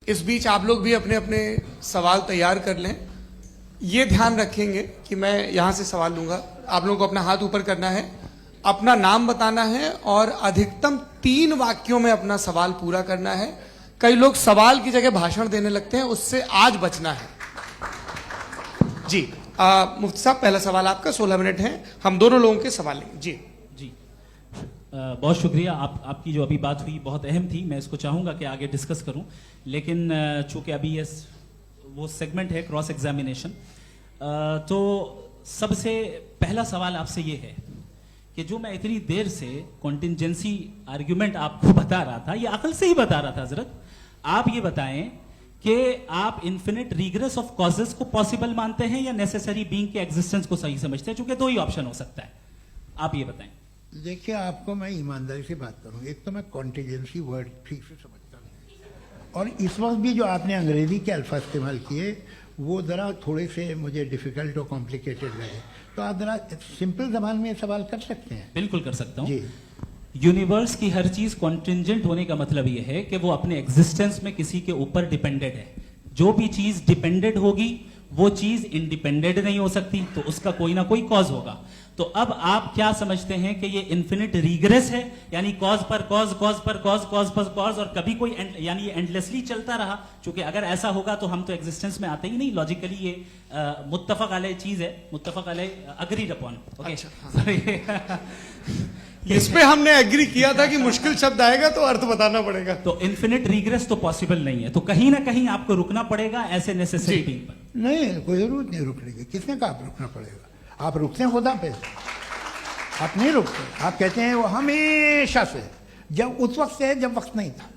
इस बीच आप लोग भी अपने अपने सवाल तैयार कर लें। ये ध्यान रखेंगे कि मैं यहां से सवाल लूंगा, आप लोगों को अपना हाथ ऊपर करना है, अपना नाम बताना है और अधिकतम 3 वाक्यों में अपना सवाल पूरा करना है। कई लोग सवाल की जगह भाषण देने लगते हैं, उससे आज बचना है। जी मुफ्ती साहब, पहला सवाल आपका, 16 मिनट है, हम दोनों लोगों के सवाल लेंगे। जी जी बहुत शुक्रिया। आपकी जो अभी बात हुई बहुत अहम थी, मैं इसको चाहूँगा कि आगे डिस्कस करूँ, लेकिन चूंकि अभी ये वो सेगमेंट है क्रॉस एग्जामिनेशन, तो सबसे पहला सवाल आपसे ये है कि जो मैं इतनी देर से कॉन्टिंजेंसी आर्ग्यूमेंट आपको बता रहा था, ये अकल से ही बता रहा था हजरत, आप ये बताएं कि आप इन्फिनिट रिग्रेस ऑफ कॉजेस को पॉसिबल मानते हैं या नेसेसरी बीइंग के एग्जिस्टेंस को सही समझते हैं, चूंकि 2 ही ऑप्शन हो सकता है, आप ये बताएं। देखिए, आपको मैं ईमानदारी से बात करूं, एक तो मैं कॉन्टिजेंसी वर्ड ठीक से समझता हूं, और इस वक्त भी जो आपने अंग्रेजी के अल्फाज इस्तेमाल किए वो ज़रा थोड़े से मुझे डिफिकल्ट और कॉम्प्लिकेटेड लगे, तो आप ज़रा सिंपल जबान में सवाल कर सकते हैं। बिल्कुल कर सकता हूँ जी। यूनिवर्स की हर चीज कॉन्टिंजेंट होने का मतलब यह है कि वो अपने एग्जिस्टेंस में किसी के ऊपर डिपेंडेंट है। जो भी चीज डिपेंडेंट होगी वो चीज इंडिपेंडेंट नहीं हो सकती, तो उसका कोई ना कोई कॉज होगा। तो अब आप क्या समझते हैं कि ये इन्फिनिट रिग्रेस है, यानी कॉज पर कॉज, कॉज पर कॉज, कॉज पर कॉज, और कभी कोई यानी ये एंडलेसली चलता रहा? क्योंकि अगर ऐसा होगा तो हम तो एग्जिस्टेंस में आते ही नहीं। लॉजिकली ये मुत्तफक अलैह चीज है, मुत्तफक अलैह, अग्रीड अपॉन। इस पे हमने एग्री किया था कि मुश्किल शब्द आएगा तो अर्थ बताना पड़ेगा। तो इन्फिनिट रिग्रेस तो पॉसिबल नहीं है, तो कहीं ना कहीं आपको रुकना पड़ेगा ऐसे नेसेसिटी पर। नहीं, कोई जरूरत नहीं रुकने की। किसने कहा आप रुकना पड़ेगा? आप रुकते हैं खुदा पे, आप नहीं रुकते। आप कहते हैं वो हमेशा से, जब उस वक्त से जब वक्त नहीं था।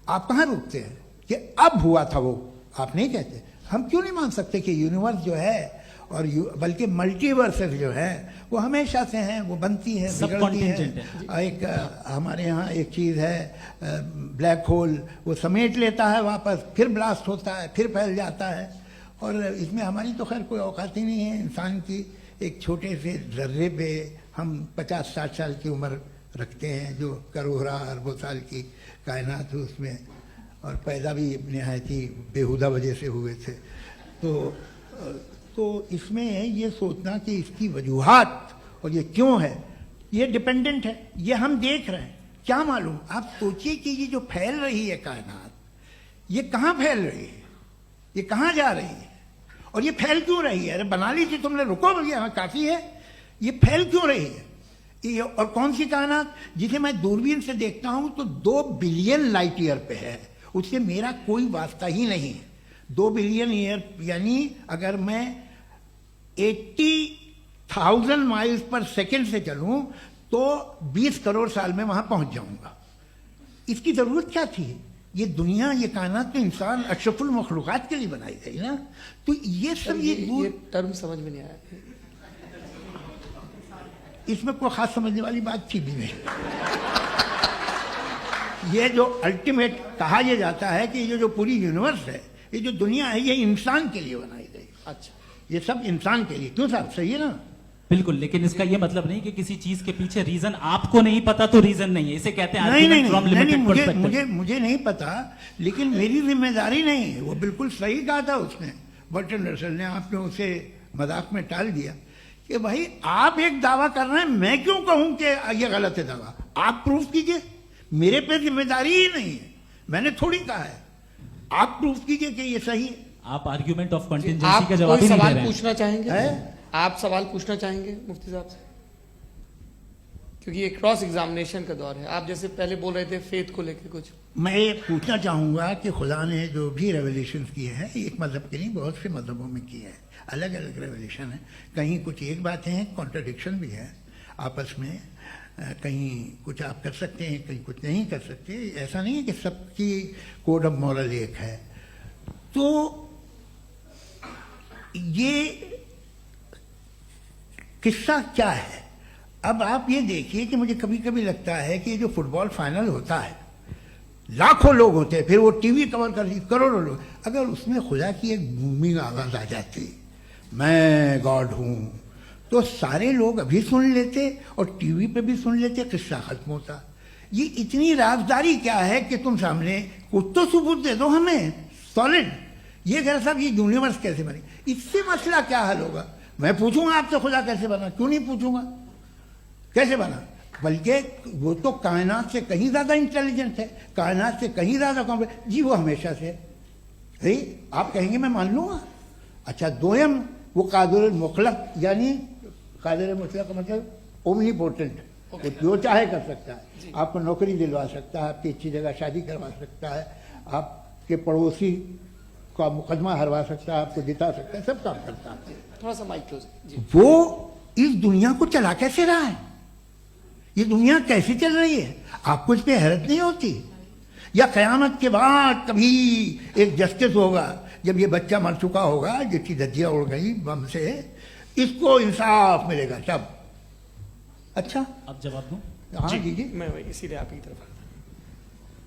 आप कहाँ रुकते हैं कि अब हुआ था वो? आप नहीं कहते। हम क्यों नहीं मान सकते कि यूनिवर्स जो है और बल्कि मल्टीवर्सेस जो है वो हमेशा से हैं, वो बनती है, बिगड़ती है। एक हमारे यहाँ एक चीज़ है ब्लैक होल, वो समेट लेता है वापस, फिर ब्लास्ट होता है, फिर फैल जाता है। और इसमें हमारी तो खैर कोई औकात ही नहीं है। इंसान की एक छोटे से जर्रे पे हम 50-60 साल की उम्र रखते हैं, जो करोड़ों अरबों साल की कायनात है उसमें, और पैदा भी नहायत ही बेहुदा वजह से हुए थे। तो इसमें ये सोचना कि इसकी वजूहात और ये क्यों है, ये डिपेंडेंट है, ये हम देख रहे हैं, क्या मालूम। आप सोचिए कि ये जो फैल रही है कायनात, ये कहाँ फैल रही है, ये कहाँ जा रही है, और ये फैल क्यों रही है? अरे बना लीजिए तुमने, रुको भैया, हाँ काफी है। ये फैल क्यों रही है? ये और कौन सी कायनात जिसे मैं दूरबीन से देखता हूं तो 2 बिलियन लाइट ईयर पे है, उससे मेरा कोई वास्ता ही नहीं है। 2 बिलियन ईयर यानी अगर मैं 80,000 माइल्स पर सेकेंड से चलूं तो 20 करोड़ साल में वहां पहुंच जाऊंगा। इसकी जरूरत क्या थी? ये दुनिया, ये कायनात तो इंसान अशरफुल मखलूकात के लिए बनाई गई ना। तो ये सब ये टर्म समझ में नहीं आया, इसमें कोई खास समझने वाली बात थी भी नहीं। ये जो अल्टीमेट कहा यह जाता है कि ये जो पूरी यूनिवर्स है, ये जो दुनिया है, ये इंसान के लिए बनाई गई। अच्छा, ये सब इंसान के लिए। क्यों साहब, सही है ना? बिल्कुल, लेकिन इसका ये मतलब नहीं कि किसी चीज के पीछे रीजन आपको नहीं पता तो रीजन नहीं है, इसे कहते हैं नहीं, मुझे नहीं पता, लेकिन मेरी जिम्मेदारी नहीं है। वो बिल्कुल सही कहा था उसने, बर्टन रसल ने। आपने उसे मजाक में टाल दिया कि भाई आप एक दावा कर रहे हैं, मैं क्यों कहूं कि ये गलत है दावा? आप प्रूफ कीजिए, मेरे पे जिम्मेदारी ही नहीं है, मैंने थोड़ी कहा है। आप प्रूफ कीजिए कि ये सही है। आप आर्ग्यूमेंट ऑफ कंटिंजेंसी का जवाब ही नहीं दे रहे हैं। पूछना चाहेंगे? आप सवाल पूछना चाहेंगे मुफ्ती साहब से? क्योंकि ये क्रॉस एग्जामिनेशन का दौर है। आप जैसे पहले बोल रहे थे फेथ को लेकर कुछ, मैं ये पूछना चाहूंगा कि खुदा ने जो भी रेवल्यूशन किए हैं, एक मजहब के नहीं, बहुत से मजहबों में किए हैं, अलग अलग रेवल्यूशन है। कहीं कुछ एक बातें हैं, कॉन्ट्रडिक्शन भी है आपस में, कहीं कुछ आप कर सकते हैं, कहीं कुछ नहीं कर सकते। ऐसा नहीं है कि सबकी कोड ऑफ मॉरल एक है। तो ये किस्सा क्या है? अब आप ये देखिए कि मुझे कभी कभी लगता है कि ये जो फुटबॉल फाइनल होता है, लाखों लोग होते हैं, फिर वो टीवी कवर कर करोड़ों लोग, अगर उसमें खुदा की एक बूमिंग आवाज आ जाती, मैं गॉड हूं, तो सारे लोग अभी सुन लेते और टीवी पे भी सुन लेते, किस्सा खत्म होता। ये इतनी राजदारी क्या है कि तुम सामने कुछ तो सबूत दे दो हमें सॉलिड। ये कह साहब ये यूनिवर्स कैसे बनी, इससे मसला क्या हल होगा? मैं पूछूंगा आपसे खुदा कैसे बना, क्यों नहीं पूछूंगा कैसे बना? बल्कि वो तो कायनात से कहीं ज्यादा इंटेलिजेंट है, कायनात से कहीं ज्यादा कॉम्प्लेक्स। जी वो हमेशा से है, आप कहेंगे मैं मान लूंगा। अच्छा दोयम वो कादिर मुतलक, यानी कादिर मुतलक का मतलब ओमनीपोटेंट, वो जो चाहे कर सकता है। आपको नौकरी दिलवा सकता है, आपकी अच्छी जगह शादी करवा सकता है, आपके पड़ोसी का मुकदमा हरवा सकता है, आपको जिता सकता है, सब काम करता है। थोड़ा सा माइक क्लोज जी। वो इस दुनिया को चला कैसे रहा है, ये दुनिया कैसे चल रही है, आपको इस पर हैरत नहीं होती? या क़यामत के बाद कभी एक जस्टिस होगा, जब ये बच्चा मर चुका होगा जिसकी धज्जियाँ उड़ गई बम से, इसको इंसाफ मिलेगा तब। अच्छा अब जवाब दूं? हाँ जी जी। मैं वही इसीलिए आप ही की तरफ आ रहा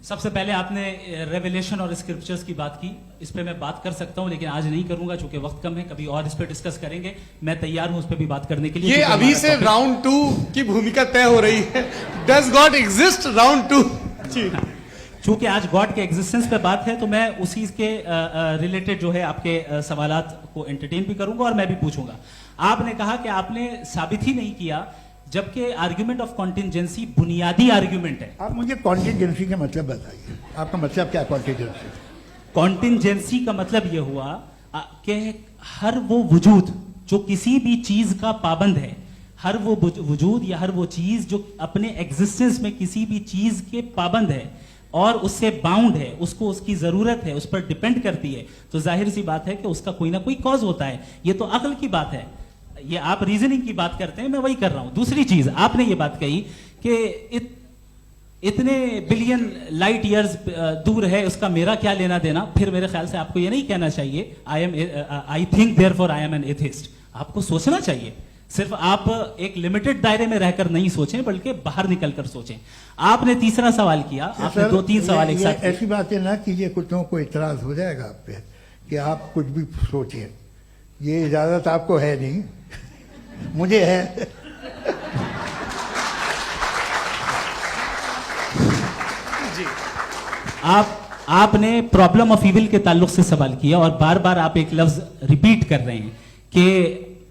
सबसे पहले आपने रेवलेशन और स्क्रिप्चर्स की बात की, इस पे मैं बात कर सकता हूं लेकिन आज नहीं करूंगा चूंकि वक्त कम है, कभी और इस पे डिस्कस करेंगे। मैं तैयार हूं उस पे भी बात करने के लिए। ये क्योंकि अभी हमारा से topic- राउंड 2 की भूमिका तय हो रही है। डज गॉड एग्जिस्ट राउंड 2 जी। चूंकि आज गॉड के एग्जिस्टेंस पे बात है तो मैं उसी के रिलेटेड जो है आपके सवालात को एंटरटेन भी करूंगा और मैं भी पूछूंगा। आपने कहा कि आपने साबित ही नहीं किया, जबकि आर्ग्यूमेंट ऑफ कॉन्टिजेंसी बुनियादी आर्ग्यूमेंट है। आप मुझे कॉन्टिजेंसी का मतलब बताइए, आपका मतलब क्या कॉन्टिजेंसी? कॉन्टिजेंसी का मतलब यह हुआ कि हर वो वजूद जो किसी भी चीज का पाबंद है, हर वो वजूद या हर वो चीज जो अपने एग्जिस्टेंस में किसी भी चीज के पाबंद है और उससे बाउंड है, उसको उसकी जरूरत है, उस पर डिपेंड करती है, तो जाहिर सी बात है कि उसका कोई ना कोई कॉज होता है। ये तो अक्ल की बात है, ये आप रीजनिंग की बात करते हैं, मैं वही कर रहा हूं। दूसरी चीज आपने ये बात कही कि इतने बिलियन लाइट ईयर्स दूर है, उसका मेरा क्या लेना देना। फिर मेरे ख्याल से आपको ये नहीं कहना चाहिए I think therefore I am an atheist. आपको सोचना चाहिए, सिर्फ आप एक लिमिटेड दायरे में रहकर नहीं सोचें बल्कि बाहर निकलकर सोचें। आपने तीसरा सवाल किया, आपने सर, 2-3 सवाल एक साथ किए। ऐसी बातें ना कीजिए, कुत्तों को इतराज हो जाएगा आप पे कि आप कुछ भी सोचिए, ये इजाजत आपको है नहीं, मुझे है। जी। आपने प्रॉब्लम ऑफ इविल के ताल्लुक से सवाल किया और बार बार आप एक लफ्ज रिपीट कर रहे हैं कि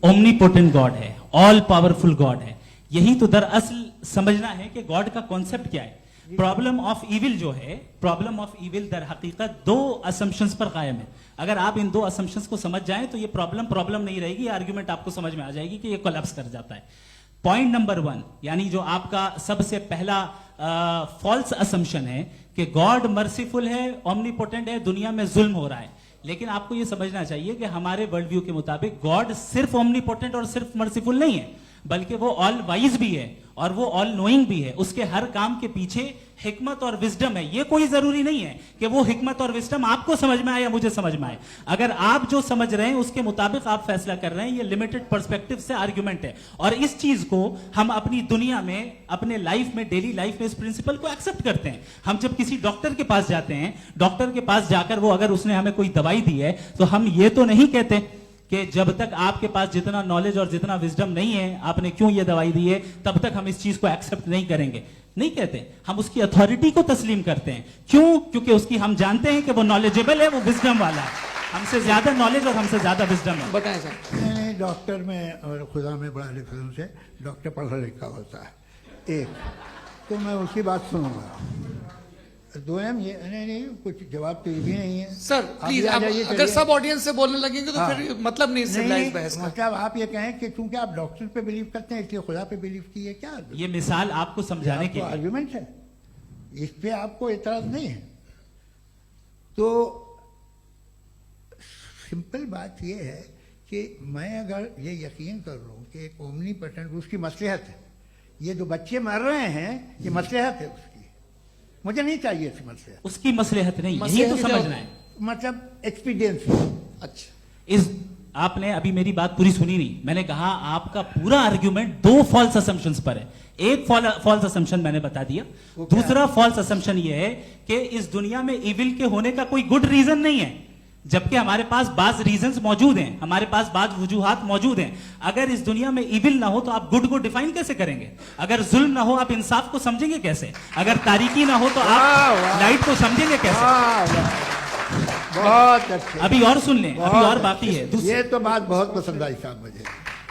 ओमनीपोटेंट गॉड है, ऑल पावरफुल गॉड है। यही तो दरअसल समझना है कि गॉड का कॉन्सेप्ट क्या है। प्रॉब्लम ऑफ इविल जो है, प्रॉब्लम ऑफ इविल दर हकीकत 2 असम्पशंस पर कायम है। अगर आप इन 2 असम्पशंस को समझ जाएं तो ये प्रॉब्लम नहीं रहेगी, आर्ग्यूमेंट आपको समझ में आ जाएगी कि ये कोलैप्स कर जाता है। पॉइंट नंबर 1, यानी जो आपका सबसे पहला फॉल्स असम्पशन है कि गॉड मर्सीफुल है, ओमनीपोटेंट है, दुनिया में जुल्म हो रहा है। लेकिन आपको यह समझना चाहिए कि हमारे वर्ल्ड व्यू के मुताबिक गॉड सिर्फ ओमनीपोटेंट और सिर्फ मर्सीफुल नहीं है, बल्कि वो ऑल वाइज भी है और वो ऑल नोइंग भी है। उसके हर काम के पीछे हिकमत और विजडम है। ये कोई जरूरी नहीं है कि वो हिकमत और विजडम आपको समझ में आए या मुझे समझ में आए। अगर आप जो समझ रहे हैं उसके मुताबिक आप फैसला कर रहे हैं, ये लिमिटेड पर्सपेक्टिव से आर्ग्यूमेंट है। और इस चीज को हम अपनी दुनिया में, अपने लाइफ में, डेली लाइफ में इस प्रिंसिपल को एक्सेप्ट करते हैं। हम जब किसी डॉक्टर के पास जाते हैं, डॉक्टर के पास जाकर वो अगर उसने हमें कोई दवाई दी है तो हम ये तो नहीं कहते कि जब तक आपके पास जितना नॉलेज और जितना विजडम नहीं है, आपने क्यों ये दवाई दी है, तब तक हम इस चीज को एक्सेप्ट नहीं करेंगे। नहीं कहते, हम उसकी अथॉरिटी को तस्लीम करते हैं। क्यों? क्योंकि उसकी हम जानते हैं कि वो नॉलेजेबल है, वो विजडम वाला है, हमसे ज्यादा नॉलेज और हमसे ज्यादा विजडम है। बताएं सर। नहीं, डॉक्टर में और खुदा में बड़ा डिफरेंस है। डॉक्टर पढ़ा लिखा होता है एक, तो मैं उसकी बात सुनूंगा। दोयम ये नहीं, कुछ जवाब तो ये भी नहीं है सर प्लीज, आप अगर सब ऑडियंस से बोलने लगेंगे तो फिर मतलब नहीं सिविलाइज्ड बहस का। मतलब आप ये कहें कि चूंकि आप डॉक्टर पे बिलीव करते हैं इसलिए खुदा पे बिलीव किए, क्या ये मिसाल आपको समझाने के लिए आर्ग्यूमेंट है, इस पे आपको इतराज नहीं है। तो सिंपल बात ये है कि मैं अगर ये यकीन कर लूं कि एक ओमनीपोटेंट, उसकी मसलहत है, ये जो बच्चे मर रहे हैं ये मसलहत है उसकी, मुझे नहीं चाहिए इसकी मसलहत। उसकी मसलहत नहीं, यही तो समझना है, मतलब एक्सपीरियंस। अच्छा, इस आपने अभी मेरी बात पूरी सुनी नहीं। मैंने कहा आपका पूरा आर्ग्यूमेंट 2 फॉल्स असम्पशंस पर है। एक फॉल्स असम्पशन मैंने बता दिया, दूसरा फॉल्स असम्पशन यह है कि इस दुनिया में इविल के होने का कोई गुड रीजन नहीं है। जबकि हमारे पास बाज रीजंस मौजूद हैं, हमारे पास बाज वजूहात मौजूद हैं। अगर इस दुनिया में इविल ना हो तो आप गुड को डिफाइन कैसे करेंगे? अगर जुल्म ना हो आप इंसाफ को समझेंगे कैसे? अगर तारीकी ना हो तो आप लाइट को समझेंगे कैसे? बहुत अच्छे। अभी और सुन लें, अभी और बाकी है। ये तो बात बहुत पसंद आई साहब मुझे,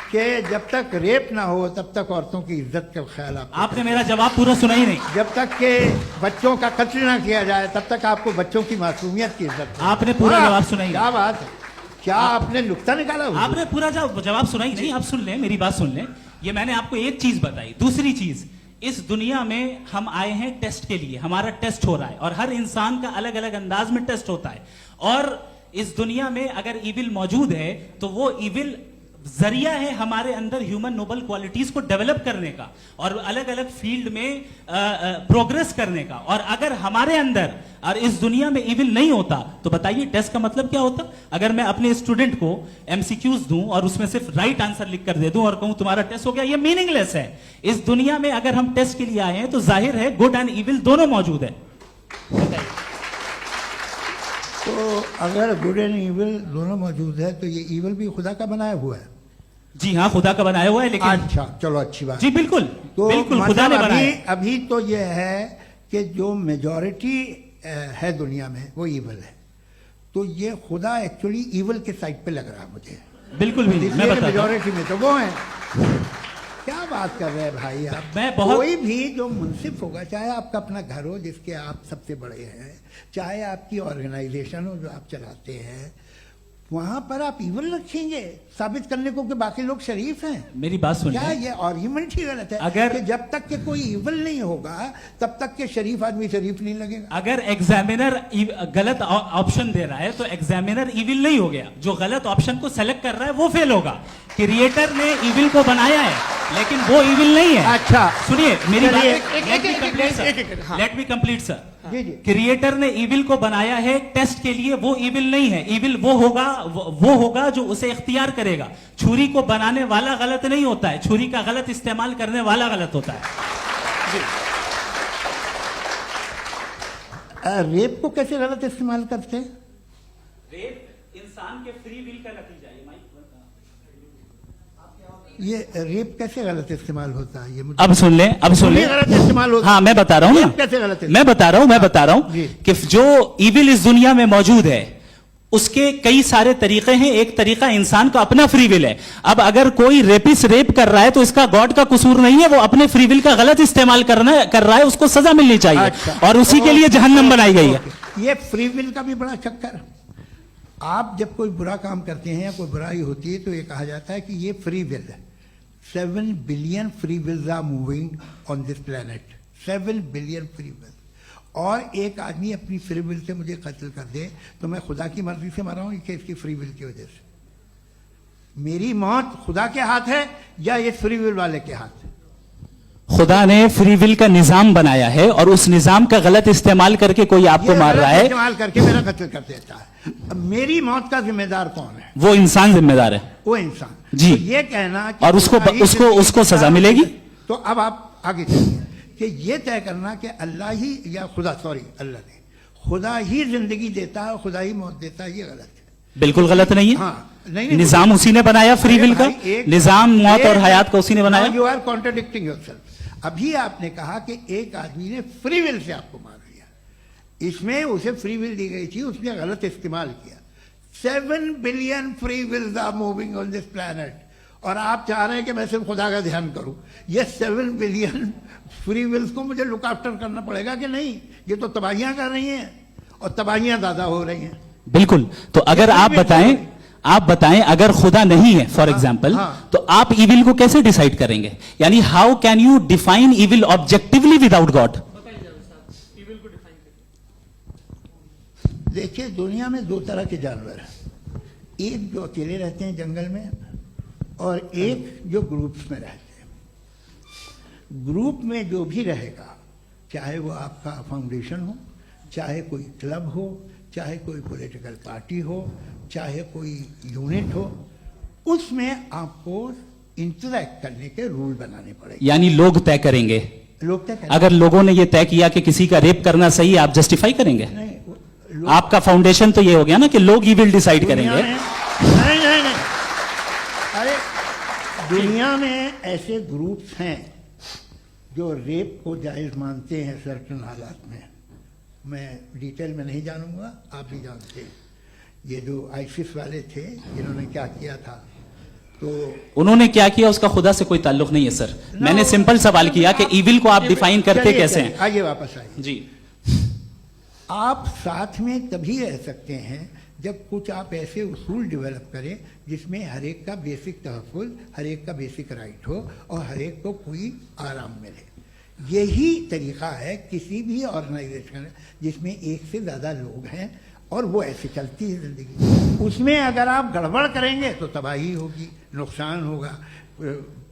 कि जब तक रेप ना हो तब तक औरतों की इज्जत का ख्याल आपने मेरा जवाब पूरा सुना ही नहीं। जब तक के बच्चों का कत्ल ना किया जाए तब तक आपको बच्चों की मासूमियत की इज्जत। आपने पूरा जवाब सुना ही नहीं। क्या बात है, क्या आपने नुक्ता निकाला? आपने पूरा जवाब सुना ही नहीं। आप सुन लें, मेरी बात सुन लें। ये मैंने आपको एक चीज बताई। दूसरी चीज, इस दुनिया में हम आए हैं टेस्ट के लिए, हमारा टेस्ट हो रहा है और हर इंसान का अलग अलग अंदाज में टेस्ट होता है। और इस दुनिया में अगर इविल मौजूद है तो वो इविल जरिया है हमारे अंदर ह्यूमन नोबल क्वालिटीज को डेवलप करने का और अलग अलग फील्ड में प्रोग्रेस करने का। और अगर हमारे अंदर और इस दुनिया में इविल नहीं होता तो बताइए टेस्ट का मतलब क्या होता? अगर मैं अपने स्टूडेंट को एमसीक्यूज दूं और उसमें सिर्फ राइट आंसर लिख कर दे दूं और कहूं तुम्हारा टेस्ट हो गया, ये मीनिंगलेस है। इस दुनिया में अगर हम टेस्ट के लिए आए हैं तो जाहिर है गुड एंड इविल दोनों मौजूद है। तो अगर गुड एंड इविल दोनों मौजूद है तो ये इविल भी खुदा का बनाया हुआ है। जी हाँ, खुदा का बनाया हुआ है। लेकिन अच्छा, चलो अच्छी बात। जी बिल्कुल, तो बिल्कुल खुदा ने बनाया। अभी तो ये है कि जो मेजॉरिटी है दुनिया में वो इविल है, तो ये खुदा एक्चुअली इविल के साइड पे लग रहा है मुझे। बिल्कुल भी नहीं, मैं बताता हूं। मेजॉरिटी में तो वो है। क्या बात कर रहे हैं भाई आप? कोई भी जो मुंसिफ होगा, चाहे आपका अपना घर हो जिसके आप सबसे बड़े हैं, चाहे आपकी ऑर्गेनाइजेशन हो जो आप चलाते हैं, वहां पर आप इविल रखेंगे साबित करने को कि बाकी लोग शरीफ हैं। मेरी बात सुनिए, क्या ये आर्ग्यूमेंट ही गलत है? अगर कि जब तक के कोई इविल नहीं होगा तब तक के शरीफ आदमी शरीफ नहीं लगेगा। अगर एग्जामिनर गलत ऑप्शन दे रहा है तो एग्जामिनर इविल नहीं हो गया। जो गलत ऑप्शन को सेलेक्ट कर रहा है वो फेल होगा। क्रिएटर ने इविल को बनाया है लेकिन वो इविल नहीं है। अच्छा सुनिए मेरी बात, हाँ। Let me complete sir. जी जी। क्रिएटर ने इविल को बनाया है टेस्ट के लिए, वो इविल नहीं है। इविल वो होगा जो उसे इख्तियार करेगा। छुरी को बनाने वाला गलत नहीं होता है, छुरी का गलत इस्तेमाल करने वाला गलत होता है। रेप को कैसे गलत इस्तेमाल करते हैं? रेप इंसान के फ्री विल का नतीजा है। ये रेप कैसे गलत इस्तेमाल होता है? ये मुझे अब सुन लें, अब सुन लें। गलत इस्तेमाल होता है। हाँ मैं बता रहा हूँ ना, कैसे गलत मैं बता रहा हूँ कि जो इविल इस दुनिया में मौजूद है उसके कई सारे तरीके हैं। एक तरीका इंसान का अपना फ्री विल है। अब अगर कोई रेपिस्ट रेप कर रहा है तो इसका गॉड का कसूर नहीं है, वो अपने फ्री विल का गलत इस्तेमाल कर रहा है, उसको सजा मिलनी चाहिए। अच्छा। और उसी के लिए जहन्नम बनाई गई है। ये फ्री विल का भी बड़ा चक्कर। आप जब कोई बुरा काम करते हैं या कोई बुराई होती है तो ये कहा जाता है कि ये फ्री विल है। 7 billion free wills are moving on this planet. 7 billion free will. और एक आदमी अपनी फ्री विल से मुझे कत्ल कर दे तो मैं खुदा की मर्जी से मरा हूं कि इसकी फ्री विल की वजह से? मेरी मौत खुदा के हाथ है या ये फ्री विल वाले के हाथ है? खुदा ने फ्री विल का निजाम बनाया है और उस निजाम का गलत इस्तेमाल करके कोई आपको मार रहा है, इस्तेमाल करके मेरा कत्ल कर देता है। अब मेरी मौत का जिम्मेदार कौन है? वो इंसान जिम्मेदार है। वो इंसान। जी। तो ये कहना कि और उसको सजा मिलेगी। तो अब आप आगे चलिए कि ये तय करना कि अल्लाह ही या खुदा, सॉरी अल्लाह ने, खुदा ही जिंदगी देता है, खुदा ही मौत देता है, ये गलत है। बिल्कुल गलत नहीं है। हाँ, नहीं, निजाम उसी ने बनाया फ्री विल का, निजाम मौत और हयात का उसी ने बनाया। You are contradicting yourself. अभी आपने कहा कि एक आदमी ने फ्री विल से आपको मार दिया, इसमें उसे फ्री विल दी गई थी, उसने गलत इस्तेमाल किया। 7 billion free wills are moving on this planet और आप चाह रहे हैं कि मैं सिर्फ खुदा का ध्यान करूं। ये 7 बिलियन फ्री विल्स को मुझे लुक आफ्टर करना पड़ेगा कि नहीं? ये तो तबाहियां कर रही हैं और तबाहियां ज्यादा हो रही हैं। बिल्कुल। तो अगर आप बताएं अगर खुदा नहीं है फॉर एग्जाम्पल, हाँ। तो आप इविल को कैसे डिसाइड करेंगे? यानी how can you define evil objectively without God? देखिए दुनिया में 2 तरह के जानवर हैं, एक जो अकेले रहते हैं जंगल में और एक जो ग्रुप्स में रहते हैं। ग्रुप में जो भी रहेगा, चाहे वो आपका फाउंडेशन हो, चाहे कोई क्लब हो, चाहे कोई पॉलिटिकल पार्टी हो, चाहे कोई यूनिट हो, उसमें आपको इंटरैक्ट करने के रूल बनाने पड़ेंगे। यानी लोग तय करेंगे। लोग तय करेंगे। अगर लोगों ने यह तय किया कि किसी का रेप करना सही है, आप जस्टिफाई करेंगे? नहीं, आपका फाउंडेशन तो ये हो गया ना कि लोग ही विल डिसाइड करेंगे। नहीं, अरे दुनिया में ऐसे ग्रुप्स हैं जो रेप को जायज मानते हैं सर्टेन हालात में। मैं डिटेल में नहीं जानूंगा, आप भी जानते हैं। ये जो आईसिस वाले थे इन्होंने क्या किया था, तो उन्होंने क्या किया उसका खुदा से कोई ताल्लुक नहीं है सर। मैंने सिंपल सवाल किया कि ईविल को आप डिफाइन करते कैसे हैं। आगे वापस आइए जी, आप साथ में तभी रह सकते हैं जब कुछ आप ऐसे उसूल डेवलप करें जिसमें हर एक का बेसिक तहफ़्फ़ुज़, हर एक का बेसिक राइट हो और हर एक को कोई आराम मिले। यही तरीका है किसी भी ऑर्गेनाइजेशन जिसमें एक से ज़्यादा लोग हैं और वो ऐसे चलती है ज़िंदगी। उसमें अगर आप गड़बड़ करेंगे तो तबाही होगी, नुकसान होगा,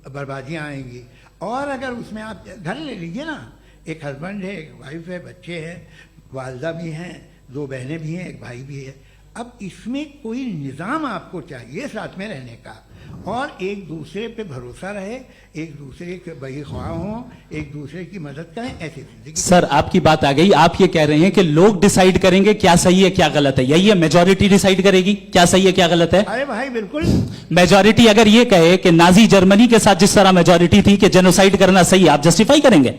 बर्बादियाँ आएंगी। और अगर उसमें आप घर ले लीजिए ना, एक हस्बैंड है, एक वाइफ है, बच्चे हैं, वालदा भी हैं, 2 बहनें भी हैं, एक भाई भी है। अब इसमें कोई निज़ाम आपको चाहिए साथ में रहने का, और एक दूसरे पे भरोसा रहे, एक दूसरे के बहीख्वाह हों, एक दूसरे की मदद करें, ऐसी जिंदगी। सर आपकी बात आ गई। आप ये कह रहे हैं कि लोग डिसाइड करेंगे क्या सही है क्या गलत है, यही है? मेजॉरिटी डिसाइड करेगी क्या सही है क्या गलत है? अरे भाई बिल्कुल। मेजॉरिटी अगर ये कहे कि नाजी जर्मनी के साथ जिस तरह मेजॉरिटी थी कि जेनोसाइड करना सही है, आप जस्टिफाई करेंगे?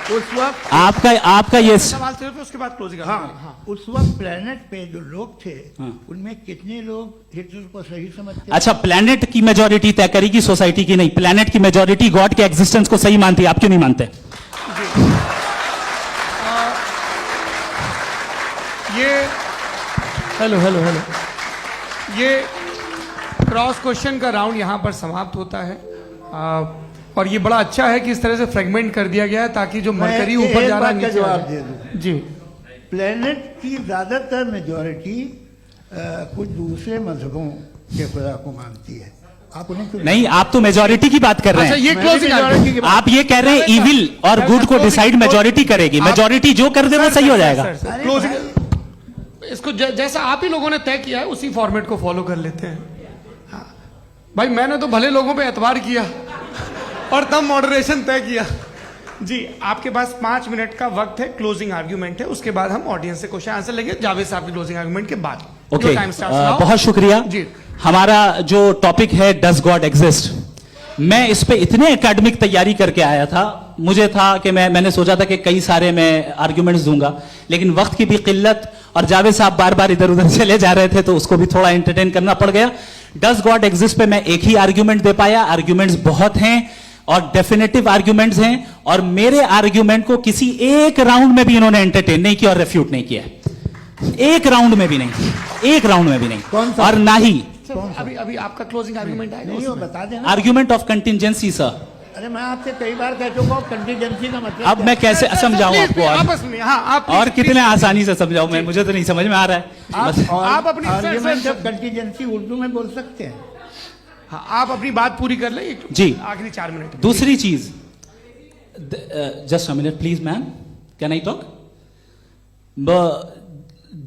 उस वक्त आपका ये सवाल सिर्फ उसके बाद क्लोजिंग। हाँ, उस वक्त प्लेनेट पे जो लोग थे उनमें कितने लोग हिटलर को सही समझते? अच्छा, प्लेनेट की मेजॉरिटी तय करेगी, सोसाइटी की नहीं। प्लेनेट की मेजॉरिटी गॉड के एग्जिस्टेंस को सही मानती है, आप क्यों नहीं मानते? ये हेलो ये क्रॉस क्वेश्चन का राउंड यहाँ पर समाप्त होता है। और ये बड़ा अच्छा है कि इस तरह से फ्रेगमेंट कर दिया गया है ताकि जो मरकरी ऊपर जा रहा है नीचे जवाब दे दूं। जी, प्लेनेट की ज्यादातर मेजॉरिटी कुछ दूसरे मजहबों के खुदा को मानती है। आप उन्हें क्यों नहीं, आप तो मेजॉरिटी की बात कर रहे अच्छा, हैं। ये क्लोजिंग आप ये कह रहे हैं इविल और गुड को डिसाइड मेजॉरिटी करेगी, मेजॉरिटी जो कर दे वो सही हो जाएगा। क्लोजिंग इसको जैसा आप ही लोगों ने तय किया है उसी फॉर्मेट को फॉलो कर लेते हैं। हाँ। भाई मैंने तो भले लोगों पे एतबार किया और तब मॉडरेशन तय किया। जी, आपके पास 5 मिनट का वक्त है, क्लोजिंग आर्ग्यूमेंट है, उसके बाद हम ऑडियंस से क्वेश्चन आंसर लेंगे जावेद साहब की क्लोजिंग आर्ग्यूमेंट के बाद। ओके, बहुत शुक्रिया जी। हमारा जो टॉपिक है डज गॉड एग्जिस्ट, मैं इस पे इतने एकेडमिक तैयारी करके आया था। मुझे था कि मैंने सोचा था कि कई सारे मैं आर्ग्यूमेंट्स दूंगा, लेकिन वक्त की भी किल्लत और जावेद साहब बार बार इधर उधर चले जा रहे थे तो उसको भी थोड़ा एंटरटेन करना पड़ गया। डज गॉड एग्जिस्ट पे मैं एक ही आर्ग्यूमेंट दे पाया। आर्ग्यूमेंट्स बहुत हैं और डेफिनेटिव आर्ग्यूमेंट्स हैं, और मेरे आर्ग्यूमेंट को किसी एक राउंड में भी इन्होंने एंटरटेन नहीं किया और रेफ्यूट नहीं किया। एक राउंड में भी नहीं, एक राउंड में भी नहीं। और ना ही अभी आपका क्लोजिंग आर्ग्यूमेंट आएगा, नहीं, वो बता देना। Argument of contingency sir. अरे मैं आपसे कई बार कह चुका हूं कंटीजेंसी का मतलब अब मैं कैसे समझाऊं आपको? आपस में हाँ, आप और कितने आसानी से समझाऊं मैं, मुझे तो नहीं समझ में आ रहा है। आप अपनी आर्ग्यूमेंट ऑफ कंटीजेंसी उर्दू में बोल सकते हैं। हाँ, आप अपनी बात पूरी कर ले जी, आखिरी 4 मिनट। दूसरी चीज, just a minute please ma'am, can I talk?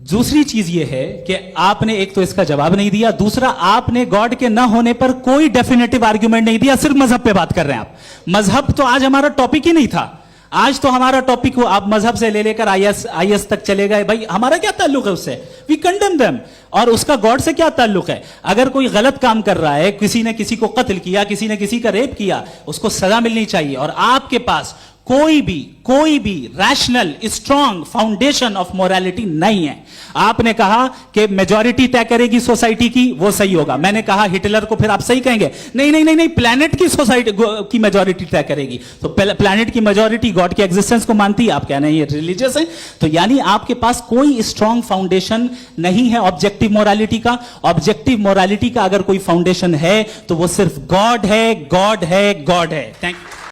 दूसरी चीज ये है कि आपने एक तो इसका जवाब नहीं दिया, दूसरा आपने गॉड के ना होने पर कोई डेफिनेटिव आर्ग्यूमेंट नहीं दिया, सिर्फ मजहब पे बात कर रहे हैं आप। मजहब तो आज हमारा टॉपिक ही नहीं था। आज तो हमारा टॉपिक हो, आप मजहब से ले लेकर आईएस तक चले गए। भाई हमारा क्या ताल्लुक है उससे? We condemn them. और उसका गॉड से क्या ताल्लुक है? अगर कोई गलत काम कर रहा है, किसी ने किसी को कत्ल किया, किसी ने किसी का रेप किया, उसको सजा मिलनी चाहिए। और आपके पास कोई भी rational strong foundation of morality नहीं है। आपने कहा कि मेजॉरिटी तय करेगी सोसाइटी की, वो सही होगा। मैंने कहा हिटलर को फिर आप सही कहेंगे, नहीं, प्लैनेट की सोसाइटी की मेजॉरिटी तय करेगी। तो प्लैनेट की मेजॉरिटी गॉड के एग्जिस्टेंस को मानती है, आप कह रहे हैं ये रिलीजियस है। तो यानी आपके पास कोई स्ट्रॉन्ग फाउंडेशन नहीं है ऑब्जेक्टिव मोरालिटी का। ऑब्जेक्टिव मोरालिटी का अगर कोई फाउंडेशन है तो वो सिर्फ गॉड है, गॉड है, गॉड है। Thank you.